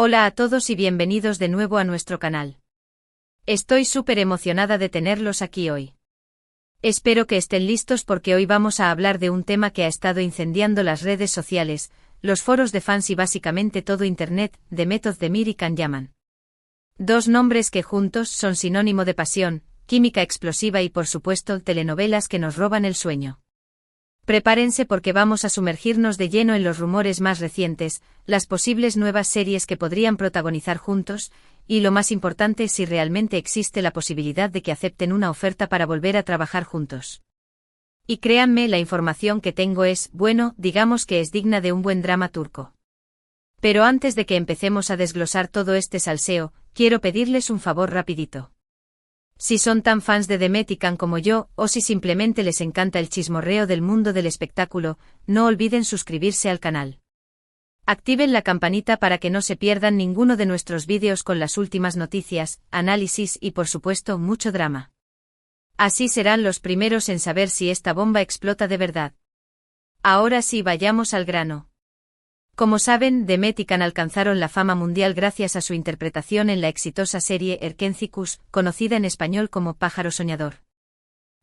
Hola a todos y bienvenidos de nuevo a nuestro canal. Estoy súper emocionada de tenerlos aquí hoy. Espero que estén listos porque hoy vamos a hablar de un tema que ha estado incendiando las redes sociales, los foros de fans y básicamente todo Internet, de Method Demir y Can Yaman. Dos nombres que juntos son sinónimo de pasión, química explosiva y por supuesto telenovelas que nos roban el sueño. Prepárense porque vamos a sumergirnos de lleno en los rumores más recientes, las posibles nuevas series que podrían protagonizar juntos, y lo más importante si realmente existe la posibilidad de que acepten una oferta para volver a trabajar juntos. Y créanme, la información que tengo es, bueno, digamos que es digna de un buen drama turco. Pero antes de que empecemos a desglosar todo este salseo, quiero pedirles un favor rapidito. Si son tan fans de Demet y Can como yo, o si simplemente les encanta el chismorreo del mundo del espectáculo, no olviden suscribirse al canal. Activen la campanita para que no se pierdan ninguno de nuestros vídeos con las últimas noticias, análisis y por supuesto mucho drama. Así serán los primeros en saber si esta bomba explota de verdad. Ahora sí, vayamos al grano. Como saben, Demet y Can alcanzaron la fama mundial gracias a su interpretación en la exitosa serie Erkenzikuş, conocida en español como Pájaro Soñador.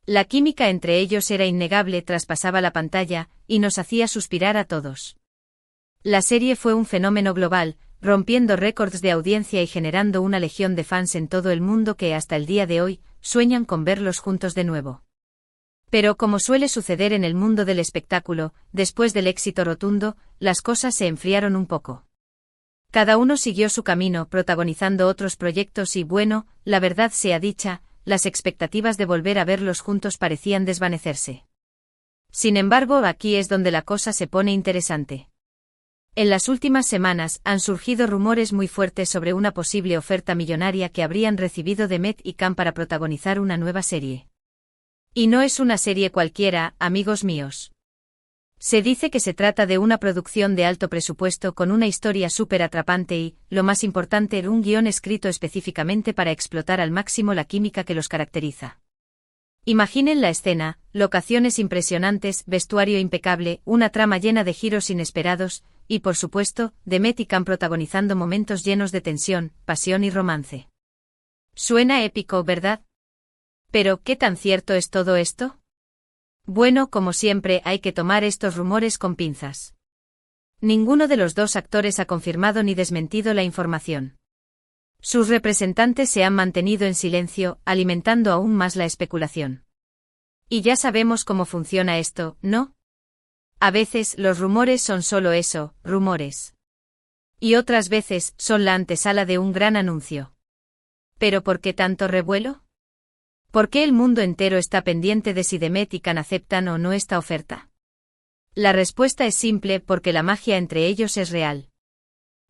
La química entre ellos era innegable, traspasaba la pantalla, y nos hacía suspirar a todos. La serie fue un fenómeno global, rompiendo récords de audiencia y generando una legión de fans en todo el mundo que hasta el día de hoy, sueñan con verlos juntos de nuevo. Pero como suele suceder en el mundo del espectáculo, después del éxito rotundo, las cosas se enfriaron un poco. Cada uno siguió su camino, protagonizando otros proyectos y bueno, la verdad sea dicha, las expectativas de volver a verlos juntos parecían desvanecerse. Sin embargo, aquí es donde la cosa se pone interesante. En las últimas semanas han surgido rumores muy fuertes sobre una posible oferta millonaria que habrían recibido Demet y Can para protagonizar una nueva serie. Y no es una serie cualquiera, amigos míos. Se dice que se trata de una producción de alto presupuesto con una historia súper atrapante y, lo más importante, un guión escrito específicamente para explotar al máximo la química que los caracteriza. Imaginen la escena, locaciones impresionantes, vestuario impecable, una trama llena de giros inesperados, y por supuesto, Demet y Can protagonizando momentos llenos de tensión, pasión y romance. Suena épico, ¿verdad? Pero, ¿qué tan cierto es todo esto? Bueno, como siempre, hay que tomar estos rumores con pinzas. Ninguno de los dos actores ha confirmado ni desmentido la información. Sus representantes se han mantenido en silencio, alimentando aún más la especulación. Y ya sabemos cómo funciona esto, ¿no? A veces, los rumores son solo eso, rumores. Y otras veces, son la antesala de un gran anuncio. ¿Pero por qué tanto revuelo? ¿Por qué el mundo entero está pendiente de si Demet y Can aceptan o no esta oferta? La respuesta es simple, porque la magia entre ellos es real.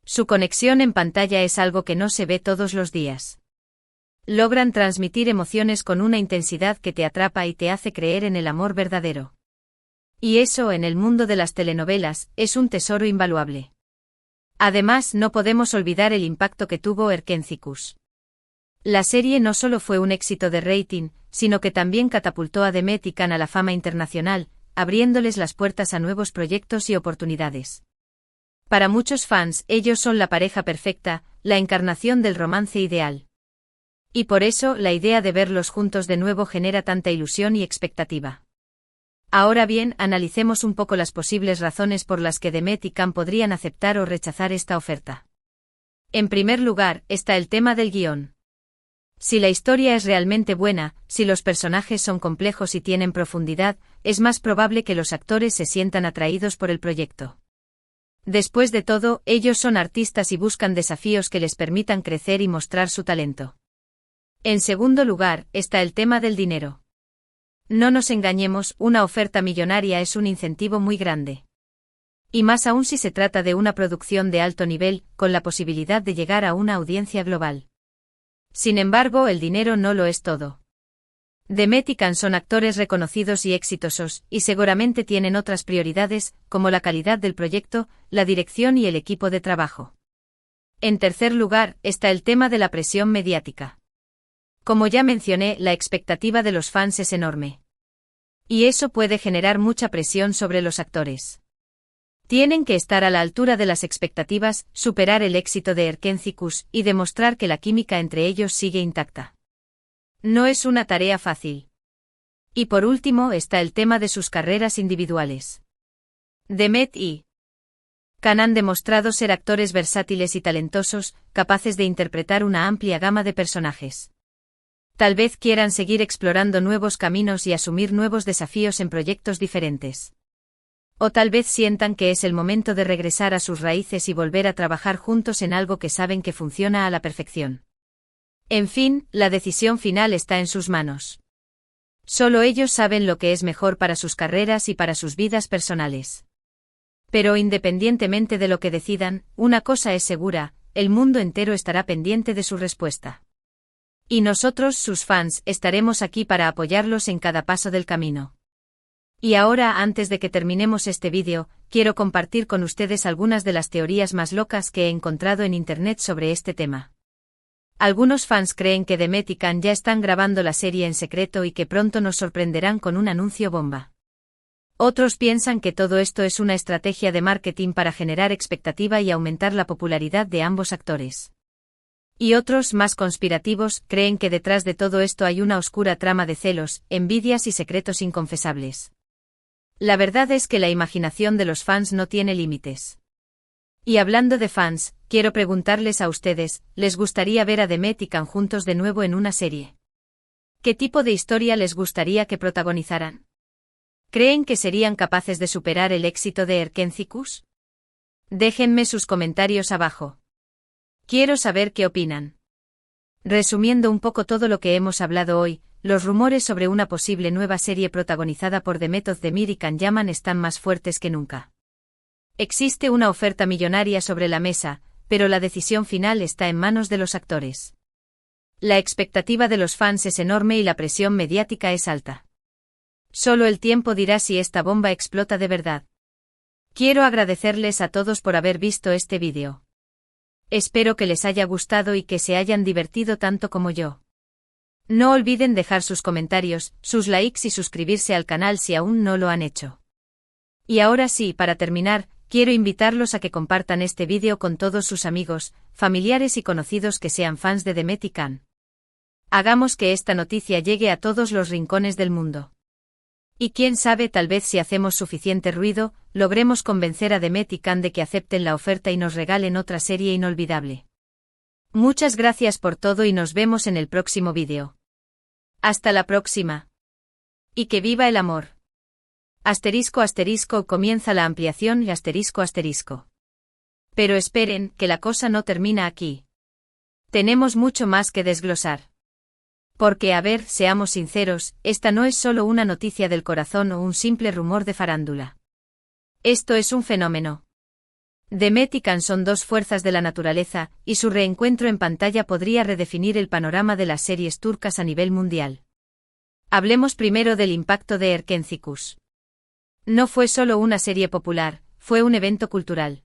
Su conexión en pantalla es algo que no se ve todos los días. Logran transmitir emociones con una intensidad que te atrapa y te hace creer en el amor verdadero. Y eso, en el mundo de las telenovelas, es un tesoro invaluable. Además, no podemos olvidar el impacto que tuvo Erkenzikuş. La serie no solo fue un éxito de rating, sino que también catapultó a Demet y Can a la fama internacional, abriéndoles las puertas a nuevos proyectos y oportunidades. Para muchos fans, ellos son la pareja perfecta, la encarnación del romance ideal. Y por eso, la idea de verlos juntos de nuevo genera tanta ilusión y expectativa. Ahora bien, analicemos un poco las posibles razones por las que Demet y Can podrían aceptar o rechazar esta oferta. En primer lugar, está el tema del guión. Si la historia es realmente buena, si los personajes son complejos y tienen profundidad, es más probable que los actores se sientan atraídos por el proyecto. Después de todo, ellos son artistas y buscan desafíos que les permitan crecer y mostrar su talento. En segundo lugar, está el tema del dinero. No nos engañemos, una oferta millonaria es un incentivo muy grande. Y más aún si se trata de una producción de alto nivel, con la posibilidad de llegar a una audiencia global. Sin embargo, el dinero no lo es todo. Demet y Can son actores reconocidos y exitosos, y seguramente tienen otras prioridades, como la calidad del proyecto, la dirección y el equipo de trabajo. En tercer lugar, está el tema de la presión mediática. Como ya mencioné, la expectativa de los fans es enorme. Y eso puede generar mucha presión sobre los actores. Tienen que estar a la altura de las expectativas, superar el éxito de Erkencicus y demostrar que la química entre ellos sigue intacta. No es una tarea fácil. Y por último está el tema de sus carreras individuales. Demet y Can han demostrado ser actores versátiles y talentosos, capaces de interpretar una amplia gama de personajes. Tal vez quieran seguir explorando nuevos caminos y asumir nuevos desafíos en proyectos diferentes. O tal vez sientan que es el momento de regresar a sus raíces y volver a trabajar juntos en algo que saben que funciona a la perfección. En fin, la decisión final está en sus manos. Solo ellos saben lo que es mejor para sus carreras y para sus vidas personales. Pero independientemente de lo que decidan, una cosa es segura, el mundo entero estará pendiente de su respuesta. Y nosotros, sus fans, estaremos aquí para apoyarlos en cada paso del camino. Y ahora, antes de que terminemos este vídeo, quiero compartir con ustedes algunas de las teorías más locas que he encontrado en internet sobre este tema. Algunos fans creen que Demet y Can ya están grabando la serie en secreto y que pronto nos sorprenderán con un anuncio bomba. Otros piensan que todo esto es una estrategia de marketing para generar expectativa y aumentar la popularidad de ambos actores. Y otros, más conspirativos, creen que detrás de todo esto hay una oscura trama de celos, envidias y secretos inconfesables. La verdad es que la imaginación de los fans no tiene límites. Y hablando de fans, quiero preguntarles a ustedes, ¿les gustaría ver a Demet y Can juntos de nuevo en una serie? ¿Qué tipo de historia les gustaría que protagonizaran? ¿Creen que serían capaces de superar el éxito de Erkencicus? Déjenme sus comentarios abajo. Quiero saber qué opinan. Resumiendo un poco todo lo que hemos hablado hoy, los rumores sobre una posible nueva serie protagonizada por Demet Özdemir y Can Yaman están más fuertes que nunca. Existe una oferta millonaria sobre la mesa, pero la decisión final está en manos de los actores. La expectativa de los fans es enorme y la presión mediática es alta. Solo el tiempo dirá si esta bomba explota de verdad. Quiero agradecerles a todos por haber visto este vídeo. Espero que les haya gustado y que se hayan divertido tanto como yo. No olviden dejar sus comentarios, sus likes y suscribirse al canal si aún no lo han hecho. Y ahora sí, para terminar, quiero invitarlos a que compartan este vídeo con todos sus amigos, familiares y conocidos que sean fans de Demet y Can. Hagamos que esta noticia llegue a todos los rincones del mundo. Y quién sabe, tal vez si hacemos suficiente ruido, logremos convencer a Demet y Can de que acepten la oferta y nos regalen otra serie inolvidable. Muchas gracias por todo y nos vemos en el próximo vídeo. Hasta la próxima. Y que viva el amor. Asterisco asterisco comienza la ampliación y asterisco asterisco. Pero esperen, que la cosa no termina aquí. Tenemos mucho más que desglosar. Porque a ver, seamos sinceros, esta no es solo una noticia del corazón o un simple rumor de farándula. Esto es un fenómeno. Demet y Can son dos fuerzas de la naturaleza, y su reencuentro en pantalla podría redefinir el panorama de las series turcas a nivel mundial. Hablemos primero del impacto de Erkencicus. No fue solo una serie popular, fue un evento cultural.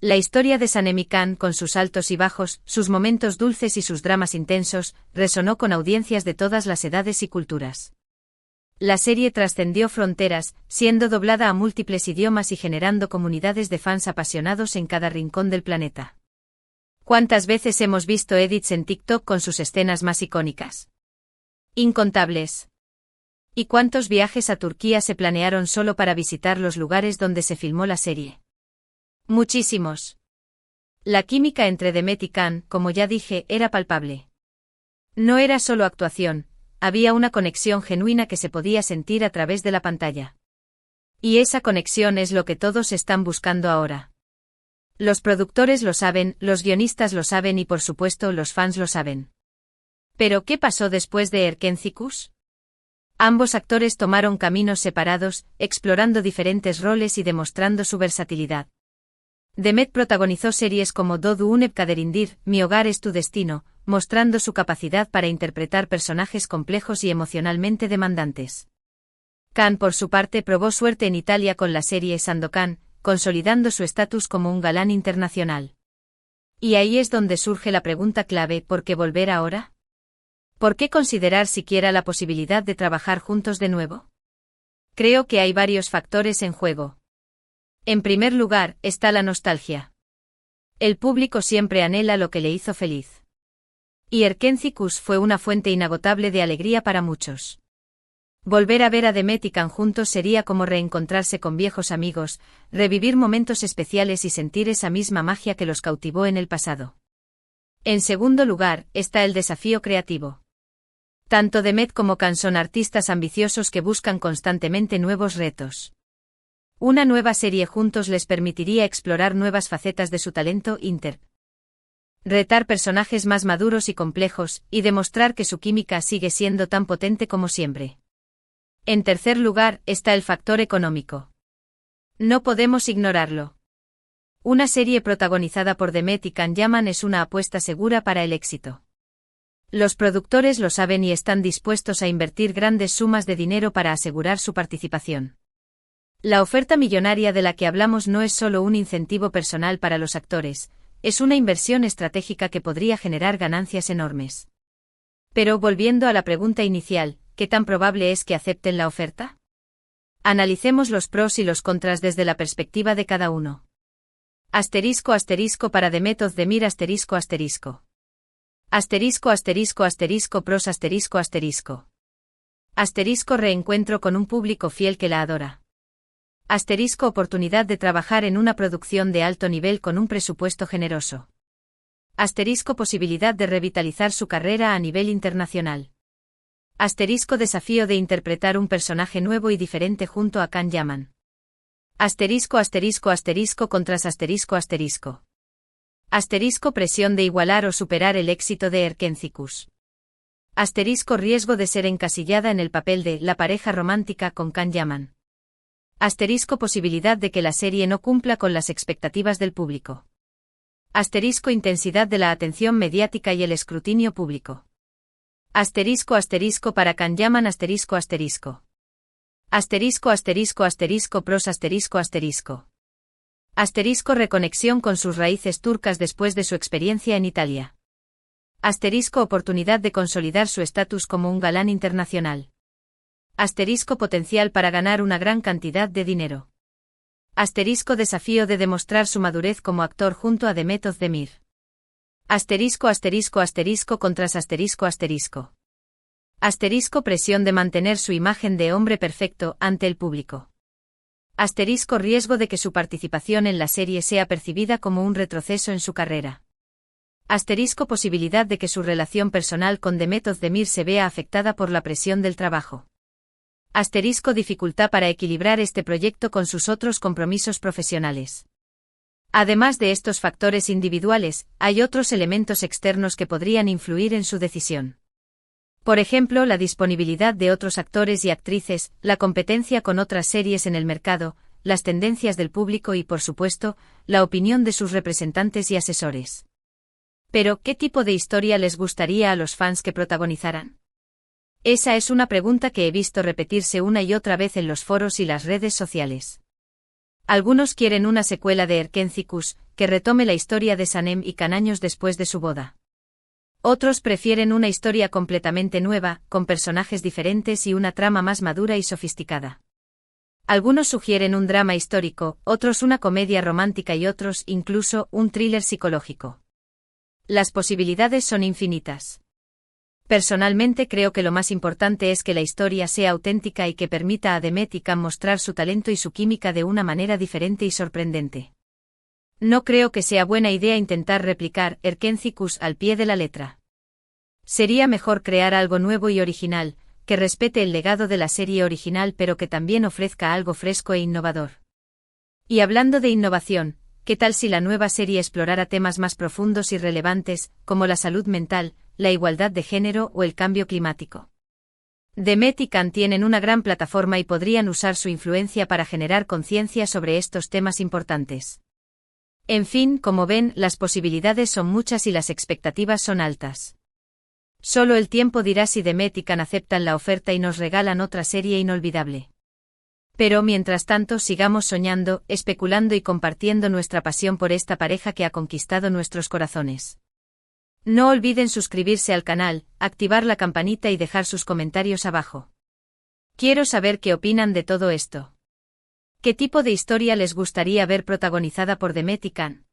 La historia de Sanem y Can, con sus altos y bajos, sus momentos dulces y sus dramas intensos, resonó con audiencias de todas las edades y culturas. La serie trascendió fronteras, siendo doblada a múltiples idiomas y generando comunidades de fans apasionados en cada rincón del planeta. ¿Cuántas veces hemos visto edits en TikTok con sus escenas más icónicas? Incontables. ¿Y cuántos viajes a Turquía se planearon solo para visitar los lugares donde se filmó la serie? Muchísimos. La química entre Demet y Can, como ya dije, era palpable. No era solo actuación, había una conexión genuina que se podía sentir a través de la pantalla. Y esa conexión es lo que todos están buscando ahora. Los productores lo saben, los guionistas lo saben y por supuesto los fans lo saben. ¿Pero qué pasó después de Erkencicus? Ambos actores tomaron caminos separados, explorando diferentes roles y demostrando su versatilidad. Demet protagonizó series como Doğu Unep Kaderindir, Mi hogar es tu destino, mostrando su capacidad para interpretar personajes complejos y emocionalmente demandantes. Can, por su parte, probó suerte en Italia con la serie Sandokan, consolidando su estatus como un galán internacional. Y ahí es donde surge la pregunta clave: ¿por qué volver ahora? ¿Por qué considerar siquiera la posibilidad de trabajar juntos de nuevo? Creo que hay varios factores en juego. En primer lugar, está la nostalgia. El público siempre anhela lo que le hizo feliz. Y Erkenci-Kus fue una fuente inagotable de alegría para muchos. Volver a ver a Demet y Can juntos sería como reencontrarse con viejos amigos, revivir momentos especiales y sentir esa misma magia que los cautivó en el pasado. En segundo lugar, está el desafío creativo. Tanto Demet como Can son artistas ambiciosos que buscan constantemente nuevos retos. Una nueva serie juntos les permitiría explorar nuevas facetas de su talento retar personajes más maduros y complejos, y demostrar que su química sigue siendo tan potente como siempre. En tercer lugar, está el factor económico. No podemos ignorarlo. Una serie protagonizada por Demet y Can Yaman es una apuesta segura para el éxito. Los productores lo saben y están dispuestos a invertir grandes sumas de dinero para asegurar su participación. La oferta millonaria de la que hablamos no es solo un incentivo personal para los actores, es una inversión estratégica que podría generar ganancias enormes. Pero volviendo a la pregunta inicial, ¿qué tan probable es que acepten la oferta? Analicemos los pros y los contras desde la perspectiva de cada uno. Asterisco para Demet Özdemir asterisco. Pros asterisco reencuentro con un público fiel que la adora. Oportunidad de trabajar en una producción de alto nivel con un presupuesto generoso. Posibilidad de revitalizar su carrera a nivel internacional. Desafío de interpretar un personaje nuevo y diferente junto a Can Yaman. Contras presión de igualar o superar el éxito de Erkenci-Kus. Riesgo de ser encasillada en el papel de la pareja romántica con Can Yaman. Posibilidad de que la serie no cumpla con las expectativas del público. Intensidad de la atención mediática y el escrutinio público. Para Can Yaman pros reconexión con sus raíces turcas después de su experiencia en Italia. Oportunidad de consolidar su estatus como un galán internacional. Potencial para ganar una gran cantidad de dinero. Desafío de demostrar su madurez como actor junto a Demet Özdemir. Contras presión de mantener su imagen de hombre perfecto ante el público. Riesgo de que su participación en la serie sea percibida como un retroceso en su carrera. Posibilidad de que su relación personal con Demet Özdemir se vea afectada por la presión del trabajo. Dificultad para equilibrar este proyecto con sus otros compromisos profesionales. Además de estos factores individuales, hay otros elementos externos que podrían influir en su decisión. Por ejemplo, la disponibilidad de otros actores y actrices, la competencia con otras series en el mercado, las tendencias del público y, por supuesto, la opinión de sus representantes y asesores. Pero, ¿qué tipo de historia les gustaría a los fans que protagonizaran? Esa es una pregunta que he visto repetirse una y otra vez en los foros y las redes sociales. Algunos quieren una secuela de Erkenci-Kus, que retome la historia de Sanem y Can años después de su boda. Otros prefieren una historia completamente nueva, con personajes diferentes y una trama más madura y sofisticada. Algunos sugieren un drama histórico, otros una comedia romántica y otros, incluso, un thriller psicológico. Las posibilidades son infinitas. Personalmente creo que lo más importante es que la historia sea auténtica y que permita a Demet y Can mostrar su talento y su química de una manera diferente y sorprendente. No creo que sea buena idea intentar replicar Erkenci-Kus al pie de la letra. Sería mejor crear algo nuevo y original, que respete el legado de la serie original pero que también ofrezca algo fresco e innovador. Y hablando de innovación, ¿qué tal si la nueva serie explorara temas más profundos y relevantes, como la salud mental, la igualdad de género o el cambio climático? Demet y Can tienen una gran plataforma y podrían usar su influencia para generar conciencia sobre estos temas importantes. En fin, como ven, las posibilidades son muchas y las expectativas son altas. Solo el tiempo dirá si Demet y Can aceptan la oferta y nos regalan otra serie inolvidable. Pero mientras tanto sigamos soñando, especulando y compartiendo nuestra pasión por esta pareja que ha conquistado nuestros corazones. No olviden suscribirse al canal, activar la campanita y dejar sus comentarios abajo. Quiero saber qué opinan de todo esto. ¿Qué tipo de historia les gustaría ver protagonizada por Demet y Can?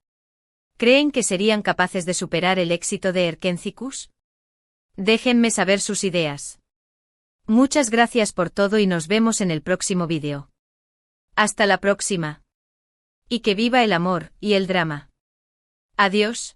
¿Creen que serían capaces de superar el éxito de Erkencicus? Déjenme saber sus ideas. Muchas gracias por todo y nos vemos en el próximo vídeo. Hasta la próxima. Y que viva el amor y el drama. Adiós.